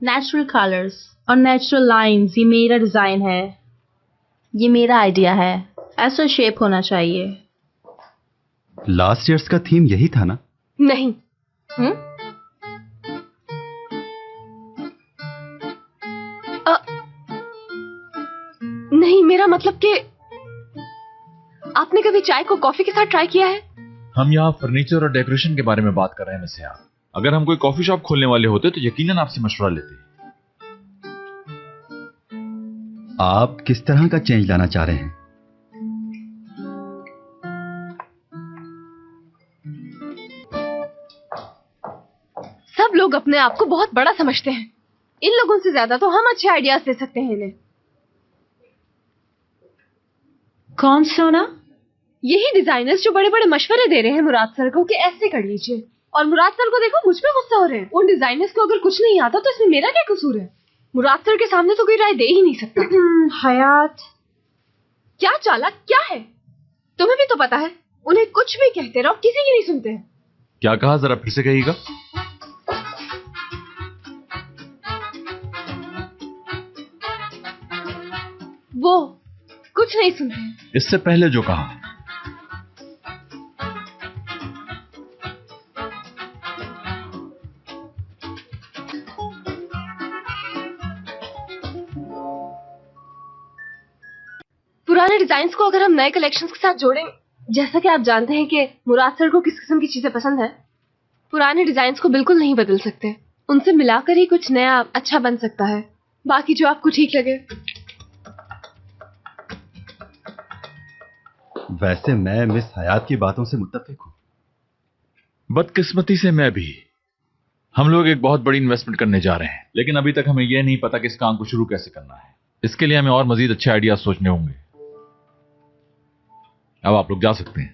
Natural colours और natural lines, ये मेरा डिजाइन है, ये मेरा आइडिया है। ऐसा शेप होना चाहिए। लास्ट ईयर्स का थीम यही था ना? नहीं। नहीं, मेरा मतलब कि आपने कभी चाय को कॉफी के साथ ट्राई किया है? हम यहाँ फर्नीचर और डेकोरेशन के बारे में बात कर रहे हैं मिस हयात। अगर हम कोई कॉफी शॉप खोलने वाले होते तो यकीनन आपसे मशवरा लेते। आप किस तरह का चेंज लाना चाह रहे हैं? सब लोग अपने आप को बहुत बड़ा समझते हैं। इन लोगों से ज्यादा तो हम अच्छे आइडियाज दे सकते हैं इन्हें। कौन सोना? यही डिजाइनर्स जो बड़े बड़े मशवरे दे रहे हैं मुराद सर को कि ऐसे कर लीजिए, और मुराद सर को देखो मुझ पे गुस्सा हो रहे हैं। उन डिजाइनर्स को अगर कुछ नहीं आता तो इसमें मेरा क्या कसूर है? मुराद सर के सामने तो कोई राय दे ही नहीं सकता। हयात, क्या चालाक क्या है? तुम्हें भी तो पता है, उन्हें कुछ भी कहते रहो किसी की नहीं सुनते हैं। क्या कहा, जरा फिर से कहिएगा। वो कुछ नहीं सुनते। इससे पहले जो कहा। पुराने डिजाइन्स को अगर हम नए कलेक्शंस के साथ जोड़ें, जैसा कि आप जानते हैं कि मुराद सर को किस किस्म की चीजें पसंद है, पुराने डिजाइन्स को बिल्कुल नहीं बदल सकते। उनसे मिलाकर ही कुछ नया अच्छा बन सकता है। बाकी जो आपको ठीक लगे। वैसे मैं मिस हयात की बातों से मुत्तफिक हूं। बदकिस्मती से मैं भी। हम लोग एक बहुत बड़ी इन्वेस्टमेंट करने जा रहे हैं, लेकिन अभी तक हमें यह नहीं पता कि इस काम को शुरू कैसे करना है। इसके लिए हमें और मजीद अच्छे आइडियाज सोचने होंगे। अब आप लोग जा सकते हैं।